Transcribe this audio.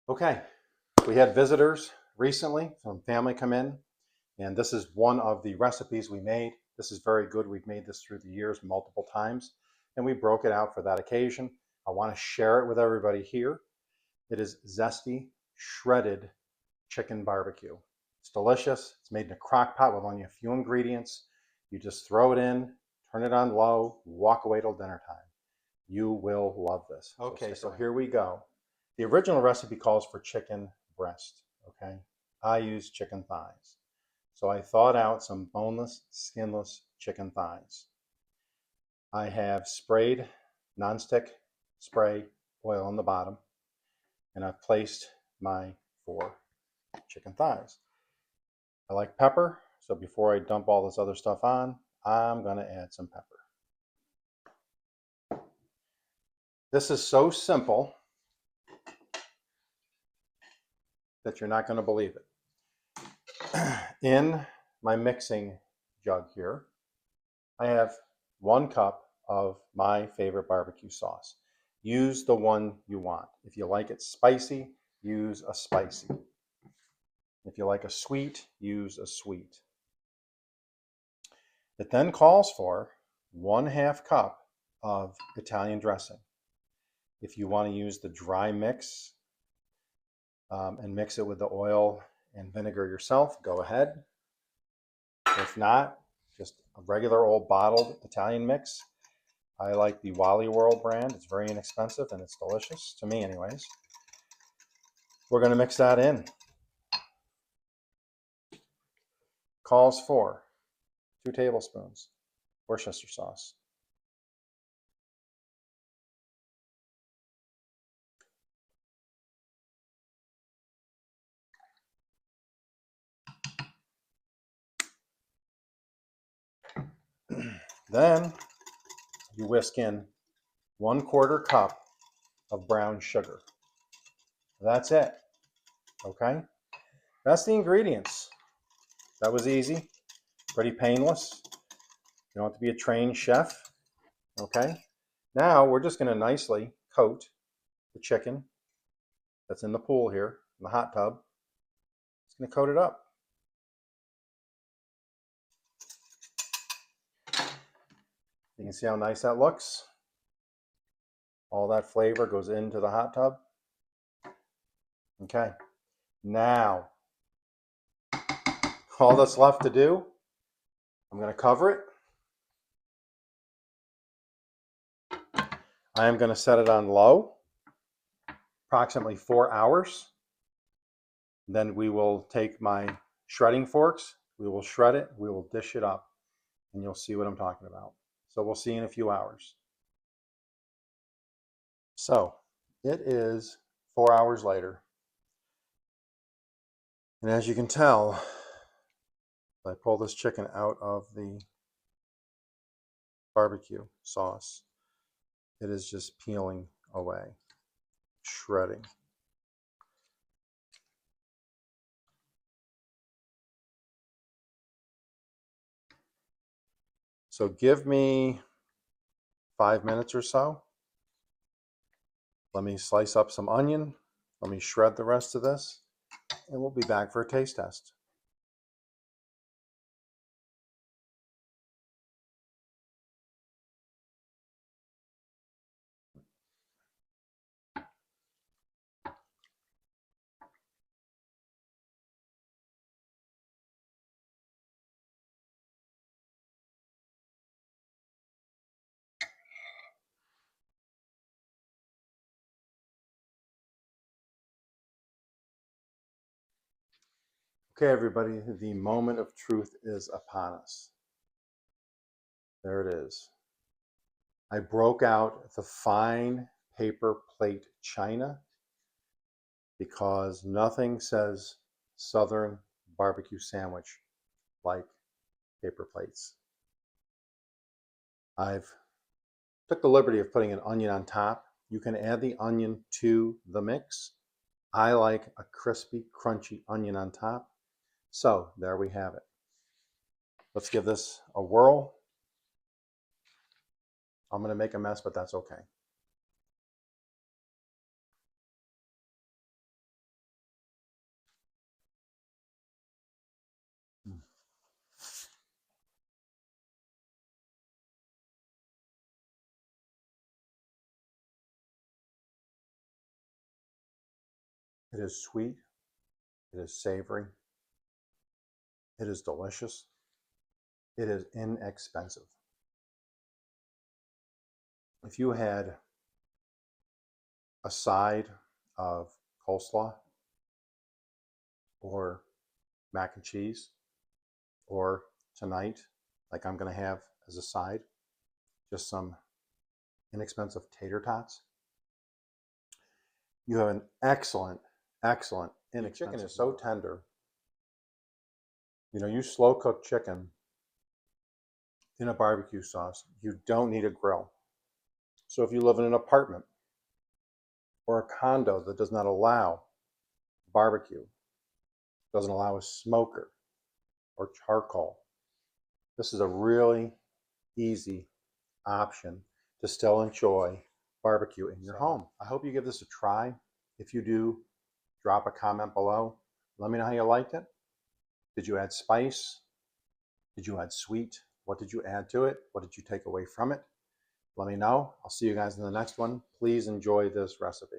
Okay, we had visitors recently, some family come in, and this is one of the recipes we made. This is very good. We've made this through the years multiple times, and we broke it out for that occasion. I want to share it with everybody here. It is zesty, shredded chicken barbecue. It's delicious. It's made in a crock pot with only a few ingredients. You just throw it in, turn it on low, walk away till dinner time. You will love this. Okay, so here we go. The original recipe calls for chicken breast, okay? I use chicken thighs. So I thawed out some boneless, skinless chicken thighs. I have sprayed nonstick spray oil on the bottom, and I've placed my 4 chicken thighs. I like pepper, so before I dump all this other stuff on, I'm gonna add some pepper. This is so simple that you're not gonna believe it. In my mixing jug here, I have 1 cup of my favorite barbecue sauce. Use the one you want. If you like it spicy, use a spicy. If you like a sweet, use a sweet. It then calls for 1/2 cup of Italian dressing. If you want to use the dry mix and mix it with the oil and vinegar yourself, go ahead. If not, just a regular old bottled Italian mix. I like the Wally World brand. It's very inexpensive and it's delicious, to me anyways. We're going to mix that in. Calls for 2 tablespoons Worcestershire sauce. Then you whisk in 1/4 cup of brown sugar. That's it. Okay? That's the ingredients. That was easy, pretty painless. You don't have to be a trained chef. Okay? Now we're just going to nicely coat the chicken that's in the pool here, in the hot tub. Just going to coat it up. You can see how nice that looks. All that flavor goes into the hot tub. Okay, now all that's left to do, I'm going to cover it. I am going to set it on low, approximately 4 hours. Then we will take my shredding forks, we will shred it, we will dish it up, and you'll see what I'm talking about. So we'll see in a few hours. So it is 4 hours later. And as you can tell, I pull this chicken out of the barbecue sauce, it is just peeling away, shredding. So give me 5 minutes or so. Let me slice up some onion. Let me shred the rest of this, and we'll be back for a taste test. Okay, everybody, the moment of truth is upon us. There it is. I broke out the fine paper plate china because nothing says Southern barbecue sandwich like paper plates. I've took the liberty of putting an onion on top. You can add the onion to the mix. I like a crispy, crunchy onion on top. So there we have it. Let's give this a whirl. I'm going to make a mess, but that's okay. It is sweet. It is savory. It is delicious. It is inexpensive. If you had a side of coleslaw or mac and cheese, or tonight, like I'm going to have as a side, just some inexpensive tater tots, you have an excellent, excellent inexpensive. Chicken is so tender. You know, you slow cook chicken in a barbecue sauce, you don't need a grill. So if you live in an apartment or a condo that does not allow barbecue, doesn't allow a smoker or charcoal, this is a really easy option to still enjoy barbecue in your home. I hope you give this a try. If you do, drop a comment below. Let me know how you liked it. Did you add spice? Did you add sweet? What did you add to it? What did you take away from it? Let me know. I'll see you guys in the next one. Please enjoy this recipe.